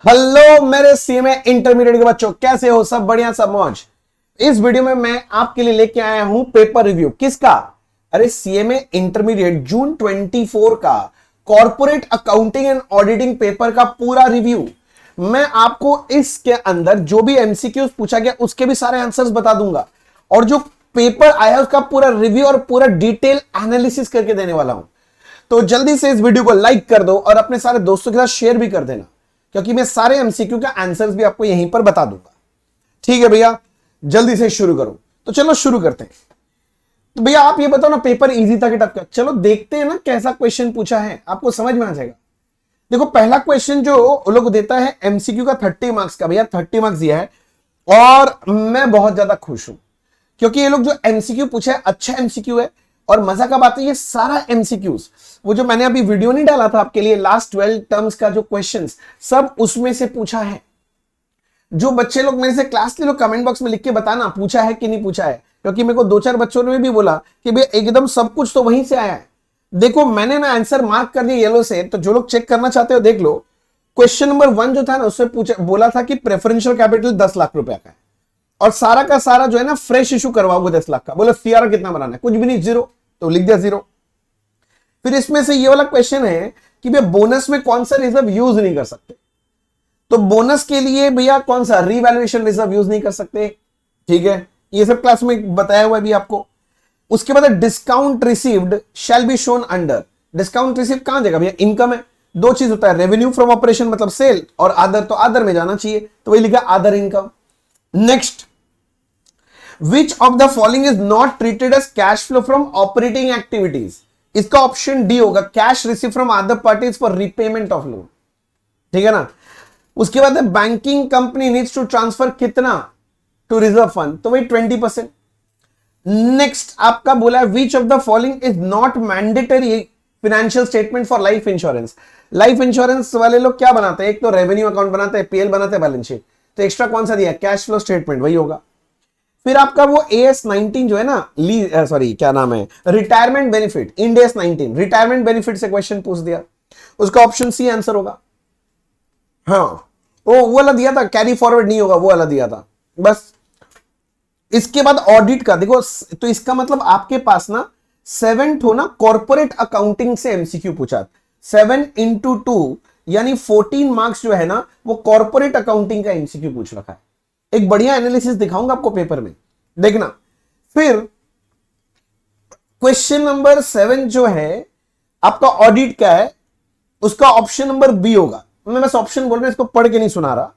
Hello मेरे CMA intermediate के बच्चों, कैसे हो? सब बढ़िया, सब मौज। इस वीडियो में मैं आपके लिए लेके आया हूं पेपर रिव्यू। किसका? अरे सीएमए इंटरमीडिएट जून 24 का corporate accounting and auditing paper का पूरा रिव्यू। मैं आपको इसके अंदर जो भी एमसीक्यूज पूछा गया उसके भी सारे आंसर्स बता दूंगा, और जो पेपर आया उसका पूरा रिव्यू और पूरा डिटेल एनालिसिस करके देने वाला हूं। तो जल्दी से इस वीडियो को लाइक कर दो और अपने सारे दोस्तों के साथ शेयर भी कर देना, क्योंकि मैं सारे एमसीक्यू का आंसर्स भी आपको यहीं पर बता दूंगा। ठीक है भैया, जल्दी से शुरू करो। तो चलो शुरू करते हैं। तो भैया आप ये बताओ ना, पेपर इजी था कि टफ था? चलो देखते हैं ना कैसा क्वेश्चन पूछा है, आपको समझ में आ जाएगा। देखो पहला क्वेश्चन जो वो लोग देता है एमसीक्यू का 30 मार्क्स का, भैया 30 मार्क्स दिया है और मैं बहुत ज्यादा खुश हूं, क्योंकि ये लोग जो एमसीक्यू पूछा है अच्छा एमसीक्यू है। और मजा का बात है ये सारा एमसीक्यूज, वो जो मैंने अभी वीडियो नहीं डाला था आपके लिए लास्ट 12 टर्म्स का जो क्वेश्चंस, सब उसमें से पूछा है। जो बच्चे लोग मेरे से क्लास ले लो, कमेंट बॉक्स में लिख के बताना पूछा है कि नहीं पूछा है, क्योंकि मेरे को 2-4 बच्चों ने भी बोला कि भैया एकदम सब कुछ तो वहीं से आया है। देखो मैंने ना आंसर मार्क कर दिया येलो से, तो जो लोग चेक करना चाहते हो देख लो। क्वेश्चन नंबर 1 जो था ना, उससे पूछा बोला था कि प्रेफरेंशियल कैपिटल 10 लाख रुपए का है, और सारा का सारा जो है ना फ्रेश इशू करवाओगे 10 लाख का। बोले सीआर कितना बनाना है? कुछ भी नहीं, 0, तो लिख दिया 0। फिर इसमें से ये वाला क्वेश्चन है कि भैया बोनस में कौन सा रिजर्व यूज नहीं कर सकते, तो बोनस के लिए भैया कौन सा रीवैल्यूएशन रिजर्व यूज नहीं कर सकते। ठीक है, ये सब क्लास में बताया हुआ है भी आपको। उसके बाद discount received shall be shown under. Discount receive कहां जाएगा भैया? इनकम है। दो चीज होता है, रेवेन्यू फ्रॉम ऑपरेशन मतलब सेल, और अदर, तो अदर में जाना चाहिए, तो वही लिखा other income. Next, Which of the following is not treated as cash flow from operating activities? इसका ऑप्शन डी होगा, cash receive from other parties for repayment of loan. ठीक है ना। उसके बाद banking company needs to transfer कितना to reserve fund, तो वही 20%। नेक्स्ट आपका बोला है which of the following is not mandatory financial statement for life insurance. Life insurance वाले लोग क्या बनाते हैं? एक तो रेवेन्यू अकाउंट बनाते हैं, पीएल बनाते हैं, बैलेंस शीट, तो एक्स्ट्रा कौन सा दिया? कैश फ्लो स्टेटमेंट, वही होगा। फिर आपका वो AS 19 जो है ना, सॉरी क्या नाम है, retirement benefit, Ind AS 19 retirement benefit से क्वेश्चन पूछ दिया, उसका ऑप्शन सी आंसर होगा। हाँ, वो वाला दिया था, कैरी फॉरवर्ड नहीं होगा, वो वाला दिया था बस। इसके बाद ऑडिट का देखो, तो इसका मतलब आपके पास ना 7 हो ना कॉर्पोरेट अकाउंटिंग से एमसीक्यू पूछा, 7 into 2 यानी 14 मार्क्स जो है ना, वो कॉर्पोरेट अकाउंटिंग का एमसीक्यू पूछ रखा है। एक बढ़िया एनालिसिस दिखाऊंगा आपको पेपर में, देखना। फिर क्वेश्चन नंबर 7 जो है आपका ऑडिट का है, उसका ऑप्शन नंबर बी होगा। मैं बस ऑप्शन बोल रहा हूं, इसको पढ़ के नहीं सुना रहा।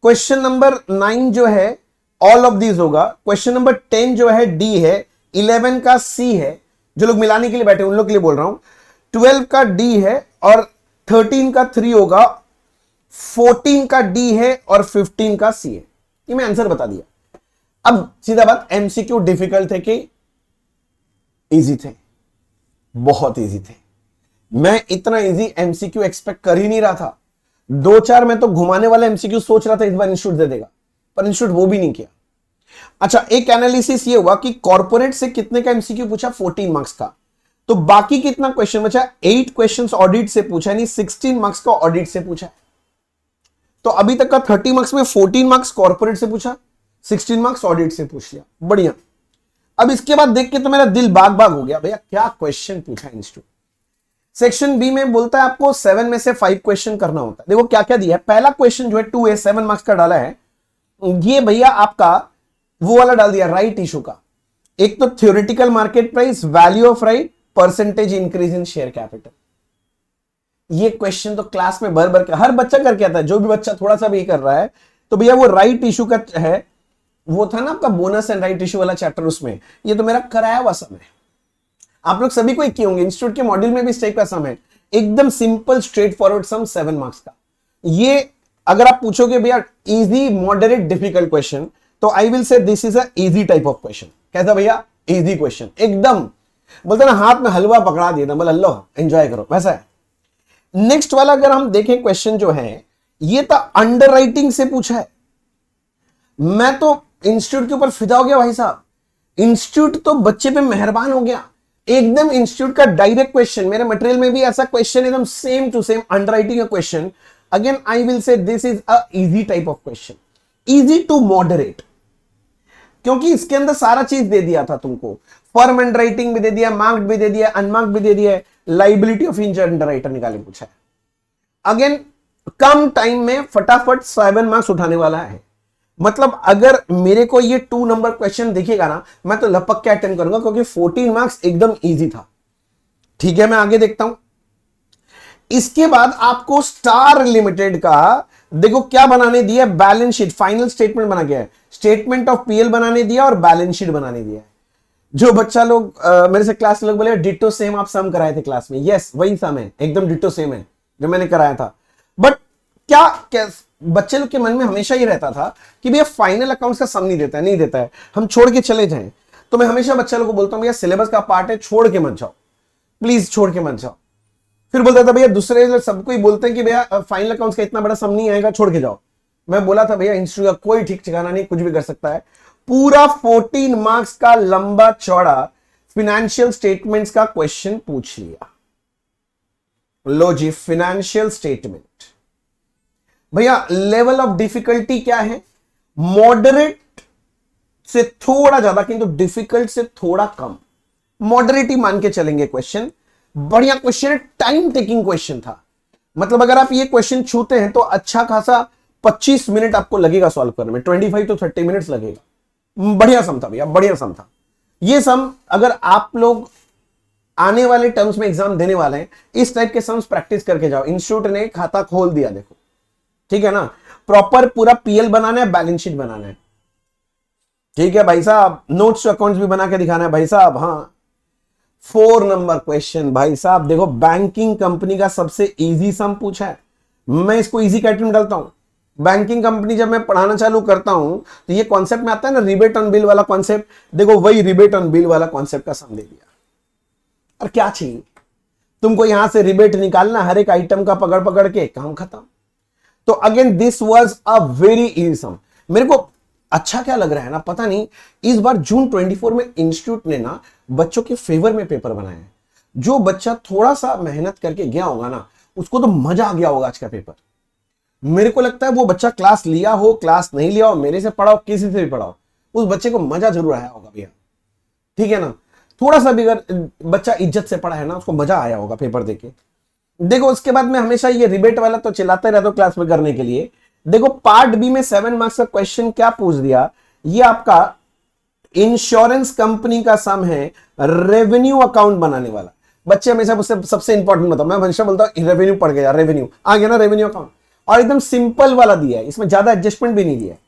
क्वेश्चन नंबर 9 जो है ऑल ऑफ दीज होगा। क्वेश्चन नंबर 10 जो है डी है, 11 का सी है, जो लोग मिलाने के लिए बैठे उन लोग के लिए बोल रहा हूं। 12 का डी है और 13 का 3 होगा, 14 का डी है और 15 का सी है। ये मैं आंसर बता दिया। अब सीधा बात, एमसीक्यू डिफिकल्ट थे कि इजी थे? बहुत इजी थे। मैं इतना इजी एमसीक्यू एक्सपेक्ट कर ही नहीं रहा था। 2-4 मैं तो घुमाने वाला एमसीक्यू सोच रहा था इस बार इंस्टीट्यूट दे देगा, पर इंस्टीट्यूट वो भी नहीं किया। अच्छा, एक एनालिसिस ये हुआ कि कॉर्पोरेट से कितने का एमसीक्यू पूछा? 14 मार्क्स का। तो बाकी कितना क्वेश्चन बचा? 8 क्वेश्चन ऑडिट से पूछा, यानी 16 मार्क्स का ऑडिट से पूछा। तो अभी तक का 30 मार्क्स में 14 मार्क्स कॉर्पोरेट से पूछा, 16 मार्क्स ऑडिट से पूछ लिया, बढ़िया। अब इसके बाद देख के तो मेरा दिल बाग बाग हो गया, भैया क्या क्वेश्चन पूछा इंस्टीट्यूट। सेक्शन बी में बोलता है आपको 7 में से 5 क्वेश्चन करना होता है। देखो क्या क्या दिया है। पहला क्वेश्चन जो है 2A 7 मार्क्स का डाला है, ये भैया आपका वो वाला डाल दिया राइट इशू का। एक तो theoretical market price, value of right, percentage increase in share capital. ये क्वेश्चन तो क्लास में भर भर के हर बच्चा करके आता है, जो भी बच्चा थोड़ा सा भी कर रहा है। तो भैया वो राइट इशू का है, वो था ना आपका बोनस एंड राइट इशू वाला चैप्टर, उसमें ये तो मेरा कराया हुआ सम है। आप लोग सभी को एक किए होंगे, इंस्टीट्यूट के मॉड्यूल में भी इस टाइप का सम है, एकदम सिंपल स्ट्रेट फॉरवर्ड सम 7 मार्क्स का। ये अगर आप पूछोगे भैया इजी मॉडरेट डिफिकल्ट क्वेश्चन, तो आई will say this is a easy type of question. कैसा भैया? इजी क्वेश्चन, एकदम बोलते ना हाथ में हलवा पकड़ा दिया था, बोला लो एंजॉय करो, वैसा है। नेक्स्ट वाला अगर हम देखें क्वेश्चन जो है, ये तो अंडर राइटिंग से पूछा है। मैं तो इंस्टीट्यूट के ऊपर फिदा हो गया भाई साहब, इंस्टीट्यूट तो बच्चे पे मेहरबान हो गया। एकदम इंस्टीट्यूट का डायरेक्ट क्वेश्चन, मेरे मटेरियल में भी ऐसा क्वेश्चन एकदम same to same underwriting का question again I will say this is a easy type of question, easy to moderate, क्योंकि इसके अंदर सारा चीज दे दिया था तुमको, फर्म अंडर राइटिंग भी दे दिया, मार्क्ड भी दे दिया, अनमार्क्ड भी दे दिया, लाइबिलिटी ऑफ अंडर राइटर निकाले पूछा है। अगेन कम टाइम में फटाफट 7 मार्क्स उठाने वाला है। मतलब अगर मेरे को ये 2 नंबर क्वेश्चन दिखेगा ना, मैं तो लपक के अटेम्प्ट करूंगा, क्योंकि 14 मार्क्स एकदम इजी था। ठीक है, मैं आगे देखता हूं। इसके बाद आपको स्टार लिमिटेड का देखो क्या बनाने दिया, बैलेंस शीट, फाइनल स्टेटमेंट बना गया है, स्टेटमेंट ऑफ पीएल बनाने दिया और बैलेंस शीट बनाने दिया है। जो बच्चा लोग मेरे से क्लास लोग बोले डिट्टो सेम आप सम कराए थे क्लास में, यस वही सम है, एकदम डिट्टो सेम है जो मैंने कराया था। बट क्या बच्चे लोग के मन में हमेशा ये रहता था कि भैया फाइनल अकाउंट्स का सम नहीं देता है, हम छोड़ के चले जाएं। तो मैं हमेशा बच्चे लोग को बोलता हूं भैया सिलेबस का पार्ट है, छोड़ के मत जाओ, प्लीज छोड़ के मत जाओ। फिर बोलता था भैया दूसरे लोग सबको ही बोलते हैं कि भैया फाइनल अकाउंट्स का इतना बड़ा सम नहीं आएगा, छोड़ के जाओ। मैं बोला था भैया इंस्टीट्यूट का कोई ठीक ठिकाना नहीं, कुछ भी कर सकता है। पूरा 14 मार्क्स का लंबा चौड़ा फिनेंशियल स्टेटमेंट्स का क्वेश्चन पूछ लिया। लो जी, फाइनेंशियल स्टेटमेंट भैया लेवल ऑफ डिफिकल्टी क्या है, मॉडरेट से थोड़ा ज्यादा, किंतु डिफिकल्ट से थोड़ा कम, मॉडरेट ही मान के चलेंगे। क्वेश्चन बढ़िया क्वेश्चन है, टाइम टेकिंग क्वेश्चन था। मतलब अगर आप ये क्वेश्चन छूते हैं तो अच्छा खासा 25 मिनट आपको लगेगा सॉल्व करने में, 25 to 30 मिनट्स लगेगा। बढ़िया सम था भैया, बढ़िया सम था। ये सम अगर आप लोग आने वाले टर्म्स में एग्जाम देने वाले हैं, इस टाइप के सम्स प्रैक्टिस करके जाओ। इंस्टीट्यूट ने खाता खोल दिया, देखो ठीक है ना, प्रॉपर पूरा पीएल बनाना है, बैलेंस शीट बनाना है। ठीक है भाई साहब, नोट्स टू अकाउंट्स भी बना के दिखाना है भाई साहब। हाँ 4 नंबर क्वेश्चन भाई साहब, देखो बैंकिंग कंपनी का सबसे इजी सम पूछा है, मैं इसको इजी कैटेगरी में डालता हूं। बैंकिंग कंपनी जब मैं पढ़ाना चालू करता हूं तो ये कॉन्सेप्ट में आता है ना, रिबेट ऑन बिल वाला कॉन्सेप्ट, देखो वही रिबेट ऑन बिल वाला कॉन्सेप्ट का सम दे दिया। और क्या चाहिए तुमको, यहां से रिबेट निकालना हर एक आइटम का, पकड़ पकड़ के काम खत्म। तो again this was a very easy sum. मेरे को अच्छा क्या लग रहा है ना, पता नहीं, इस बार जून 24 में इंस्टीट्यूट ने ना बच्चों के फेवर में पेपर बनाया है। जो बच्चा थोड़ा सा मेहनत करके गया होगा ना, उसको तो मजा आ गया होगा आज का पेपर। मेरे को लगता है वो बच्चा क्लास लिया हो, क्लास नहीं लिया हो, मेरे से पढ़ाओ, किसी से भी पढ़ाओ, उस बच्चे को मजा जरूर आया होगा भैया। ठीक है ना, थोड़ा सा भी अगर बच्चा इज्जत से पढ़ा है ना, उसको मजा आया होगा पेपर देके। देखो उसके बाद मैं हमेशा ये रिबेट वाला तो चिल्लाते रहता हूं क्लास में करने के लिए। देखो पार्ट बी में 7 मार्क्स का क्वेश्चन क्या पूछ दिया, ये आपका इंश्योरेंस कंपनी का सम है, रेवेन्यू अकाउंट बनाने वाला। बच्चे हमेशा मुझसे सबसे इंपॉर्टेंट बताओ, मैं हमेशा बोलता हूं रेवेन्यू पढ़ गया, रेवेन्यू आ गया ना, रेवेन्यू अकाउंट। और एकदम सिंपल वाला दिया है, इसमें ज्यादा एडजस्टमेंट भी नहीं दिया है।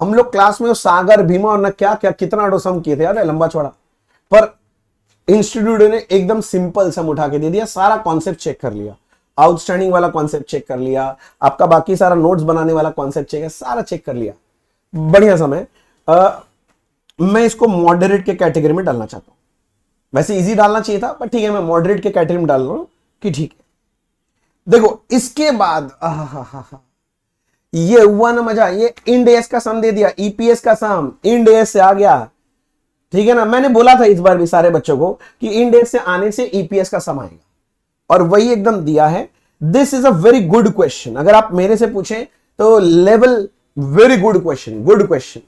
हम लोग क्लास में सागर भीमा और ना क्या क्या कितना सम किए थे यार, लंबा चौड़ा, पर इंस्टीट्यूट ने एकदम सिंपल सम उठा के दे दिया। सारा कॉन्सेप्ट चेक कर लिया, आउटस्टैंडिंग वाला कॉन्सेप्ट चेक कर लिया, आपका बाकी सारा नोट्स बनाने वाला कॉन्सेप्ट चेक है, सारा चेक कर लिया। बढ़िया समय। मैं इसको मॉडरेट के कैटेगरी में डालना चाहता हूं। वैसे इजी डालना चाहिए था, पर ठीक है मैं मॉडरेट के कैटेगरी में डाल रहा हूं कि ठीक है। देखो इसके बाद ये हुआ ना मजा, ये इंड एस का सम दे दिया, ईपीएस का सम इंड एस से आ गया। ठीक है ना, मैंने बोला था इस बार भी सारे बच्चों को कि इंड एस से आने से ईपीएस का सम आएगा, और वही एकदम दिया है। This is a very good question, अगर आप मेरे से पूछें तो level very good question, good question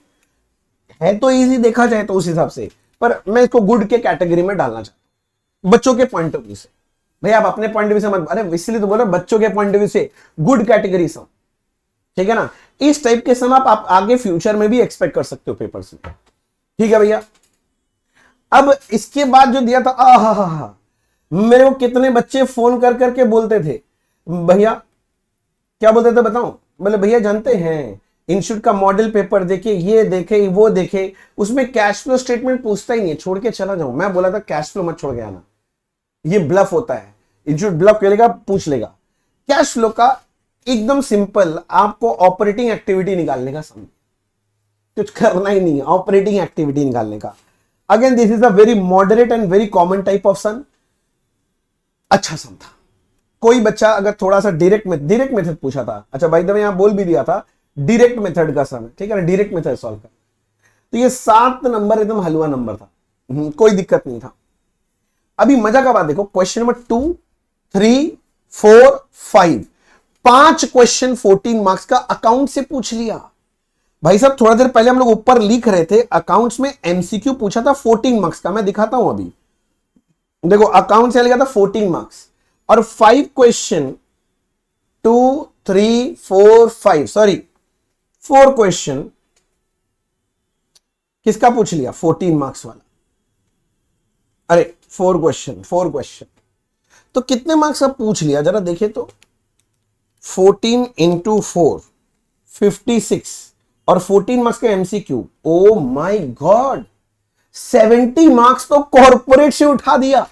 है तो इजी देखा जाए तो उस हिसाब से, पर मैं इसको गुड के कैटेगरी में डालना चाहता हूं बच्चों के पॉइंट ऑफ व्यू से। भाई आप अपने पॉइंट ऑफ व्यू से मत, अरे इसलिए तो बोला बच्चों के पॉइंट ऑफ व्यू से गुड कैटेगरी सम। ठीक है ना, इस टाइप के सम आप आगे फ्यूचर में भी एक्सपेक्ट कर सकते हो पेपर से। ठीक है भैया, अब इसके बाद जो दिया था, मेरे को कितने बच्चे फोन कर करके बोलते थे, भैया क्या बोलते थे बताऊं, बोले भैया जानते हैं इंस्टीट्यूट का मॉडल पेपर देखे, ये देखे वो देखे, उसमें कैश फ्लो स्टेटमेंट पूछता ही नहीं है, छोड़ के चला जाऊं। मैं बोला था कैश फ्लो मत छोड़ के आना, ये ब्लफ होता है, इंस्टीट्यूट ब्लफ करेगा, पूछ लेगा। कैश फ्लो का एकदम सिंपल, आपको ऑपरेटिंग एक्टिविटी निकालने का समझ, कुछ करना ही नहीं है, ऑपरेटिंग एक्टिविटी निकालने का। Again this is a very moderate and very common type of sum, अच्छा सम था। कोई बच्चा अगर थोड़ा सा डायरेक्ट मेथड पूछा था, अच्छा भाई दबे यहां बोल भी दिया था डायरेक्ट मेथड का सम है, ठीक है ना, डायरेक्ट मेथड सॉल्व कर, तो ये 7 नंबर एकदम हलवा नंबर था, कोई दिक्कत नहीं था। अभी मजा का बात देखो, क्वेश्चन नंबर 2, 3, 4, 5 5 क्वेश्चन 14 मार्क्स का अकाउंट से पूछ लिया। भाई साहब थोड़ा देर पहले हम लोग ऊपर लिख रहे थे अकाउंट्स में एमसीक्यू पूछा था 14 मार्क्स का, मैं दिखाता हूं अभी। देखो अकाउंट से लिखा था 14 मार्क्स और 5 क्वेश्चन 2 3 4 5 सॉरी 4 क्वेश्चन किसका पूछ लिया 14 मार्क्स वाला। अरे 4 क्वेश्चन तो कितने मार्क्स का पूछ लिया जरा देखिए तो। 14 इंटू 4 56 और 14 मार्क्स का MCQ. Oh my God 70 marks तो कॉर्पोरेट से उठा दिया।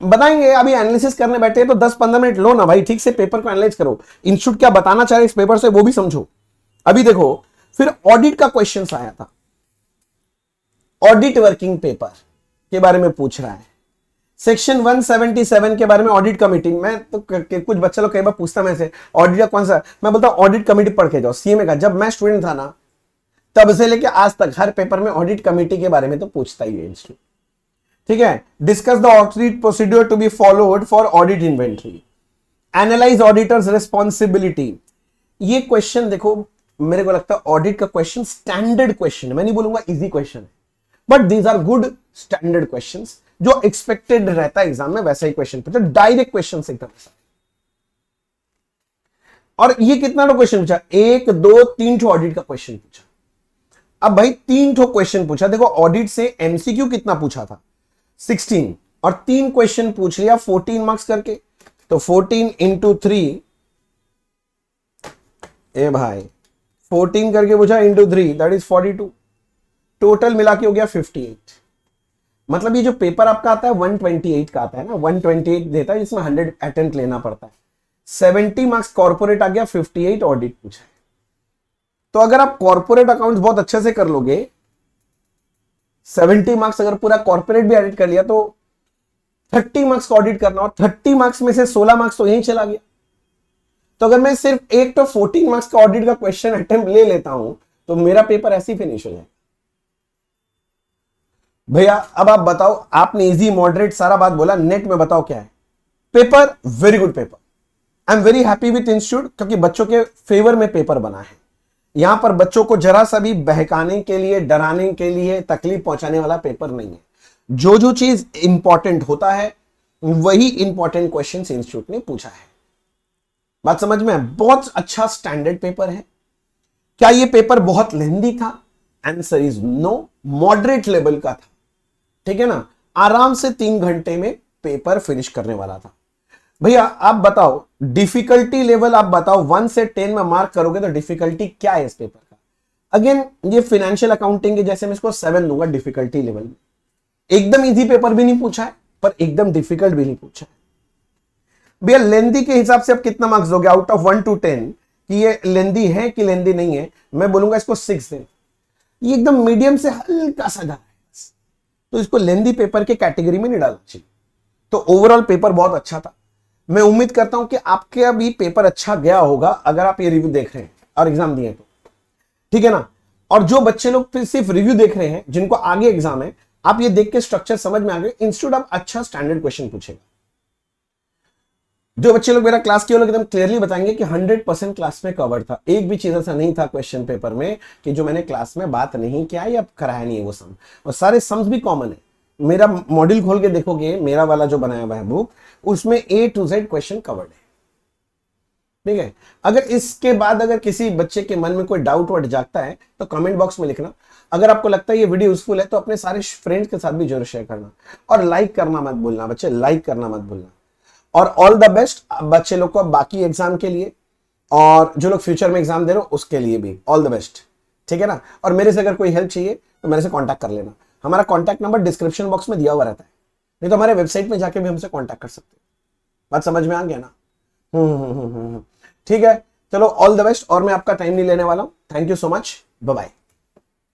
बताएंगे अभी एनालिसिस करने बैठे तो 10-15 मिनट लो ना भाई, ठीक से पेपर को एनालाइज करो, इंस्टीट्यूट क्या बताना चाह रहे इस पेपर से वो भी समझो। अभी देखो फिर ऑडिट का क्वेश्चन आया था, ऑडिट वर्किंग पेपर के बारे में पूछ रहा है। सेक्शन 177 के बारे में ऑडिट कमेटी, मैं तो कुछ बच्चे लोग कई बार पूछता मैं से ऑडिट का कौन सा, मैं बोलता हूं ऑडिट कमेटी पढ़ के जाओ सीएमए का। जब मैं स्टूडेंट था ना तब से लेके आज तक हर पेपर में ऑडिट कमेटी के बारे में तो पूछता ही है इंस्टीट्यूट। ठीक है, discuss the audit procedure to be followed for audit inventory, analyze auditor's responsibility. ये क्वेश्चन देखो मेरे को लगता है ऑडिट का क्वेश्चन स्टैंडर्ड क्वेश्चन है, मैं नहीं बोलूंगा इजी क्वेश्चन है, but these are good standard questions जो एक्सपेक्टेड रहता है एग्जाम में, वैसा ही क्वेश्चन पूछा, डायरेक्ट क्वेश्चन एकदम ऐसा। और ये कितना क्वेश्चन पूछा, 1 2 3 ऑडिट का क्वेश्चन पूछा। अब भाई 3 क्वेश्चन पूछा, देखो ऑडिट से एमसीक्यू कितना पूछा था 16 और 3 क्वेश्चन पूछ लिया 14 मार्क्स करके, तो 14 इंटू 3 ए भाई 14 करके पूछा इंटू 3 दैट इज 42, टोटल मिला के हो गया 58। मतलब ये जो पेपर आपका आता है 128 का आता है ना, 128 देता है जिसमें 100 अटेम्प्ट लेना पड़ता है। 70 मार्क्स कॉर्पोरेट आ गया, 58 ऑडिट पूछा है। तो अगर आप कॉर्पोरेट अकाउंट्स बहुत अच्छे से कर लोगे, 70 मार्क्स अगर पूरा कॉर्पोरेट भी एडिट कर लिया तो 30 मार्क्स का ऑडिट करना, और 30 मार्क्स में से 16 मार्क्स तो यहीं चला गया। तो अगर मैं सिर्फ एक तो 14 मार्क्स का ऑडिट का क्वेश्चन अटेम्प्ट ले लेता हूं तो मेरा पेपर ऐसे ही फिनिश हो जाए। भैया अब आप बताओ, आपने इजी मॉडरेट सारा बात बोला, नेट में बताओ क्या है paper. Very good paper, I am very happy with institute क्योंकि बच्चों के फेवर में पेपर बना है। यहां पर बच्चों को जरा सा भी बहकाने के लिए, डराने के लिए, तकलीफ पहुंचाने वाला पेपर नहीं है। जो जो चीज इंपॉर्टेंट होता है वही इंपॉर्टेंट क्वेश्चंस इंस्टीट्यूट ने पूछा है। बात समझ में? बहुत अच्छा स्टैंडर्ड पेपर है। क्या ये पेपर बहुत लेंदी था? Answer is no, moderate level का था। ठीक है ना, आराम से 3 घंटे में पेपर फिनिश करने वाला था। भैया आप बताओ डिफिकल्टी लेवल, आप बताओ 1 से 10 में मार्क करोगे तो डिफिकल्टी क्या है इस पेपर का? अगेन ये फाइनेंशियल अकाउंटिंग के जैसे मैं इसको 7 दूंगा डिफिकल्टी लेवल में। एकदम इजी पेपर भी नहीं पूछा है पर एकदम डिफिकल्ट भी नहीं पूछा है। भैया लेंदी के हिसाब से आप कितना मार्क्स दोगे आउट ऑफ 1 to 10 कि ये लेंदी है कि लेंदी नहीं है? मैं बोलूंगा इसको 6 दें। ये एकदम मीडियम से हल्का सा जा रहा है, तो इसको लेंदी पेपर के कैटेगरी में नहीं डालना चाहिए। तो ओवरऑल पेपर बहुत अच्छा था। मैं उम्मीद करता हूं कि आपके अभी पेपर अच्छा गया होगा अगर आप ये रिव्यू देख रहे हैं और एग्जाम दिए तो, ठीक है ना। और जो बच्चे लोग फिर सिर्फ रिव्यू देख रहे हैं, जिनको आगे एग्जाम है, आप ये देख के स्ट्रक्चर समझ में आ गए, इंस्टीट्यूट अब अच्छा स्टैंडर्ड क्वेश्चन पूछेगा। जो बच्चे लोग मेरा क्लास किए लोग एकदम क्लियरली बताएंगे कि 100% क्लास में कवर था। एक भी चीज ऐसा नहीं था क्वेश्चन पेपर में कि जो मैंने क्लास में बात नहीं किया या कराया नहीं है वो सम, और सारे सम्स भी कॉमन है। मेरा मॉड्यूल खोल के देखोगे, मेरा वाला जो बनाया हुआ है बुक, उसमें A to Z question covered है। ठीक है, अगर इसके बाद अगर किसी बच्चे के मन में कोई डाउट वाट जागता है तो कमेंट बॉक्स में लिखना। अगर आपको लगता है ये वीडियो यूजफुल है तो अपने सारे फ्रेंड्स के साथ भी जरूर शेयर करना, और लाइक करना मत भूलना बच्चे, लाइक करना मत भूलना। और ऑल द बेस्ट बच्चे लोग को बाकी एग्जाम के लिए, और जो लोग फ्यूचर में एग्जाम दे रहे हो उसके लिए भी ऑल द बेस्ट। ठीक है ना, और मेरे से अगर कोई हेल्प चाहिए तो मेरे से कांटेक्ट कर लेना। हमारा कांटेक्ट नंबर डिस्क्रिप्शन बॉक्स में दिया हुआ रहता है, नहीं तो हमारे वेबसाइट में जाके भी हमसे कांटेक्ट कर सकते हो। बात समझ में आ गया ना? ठीक है, चलो ऑल द बेस्ट, और मैं आपका टाइम नहीं लेने वाला हूं। Thank you so much, bye bye.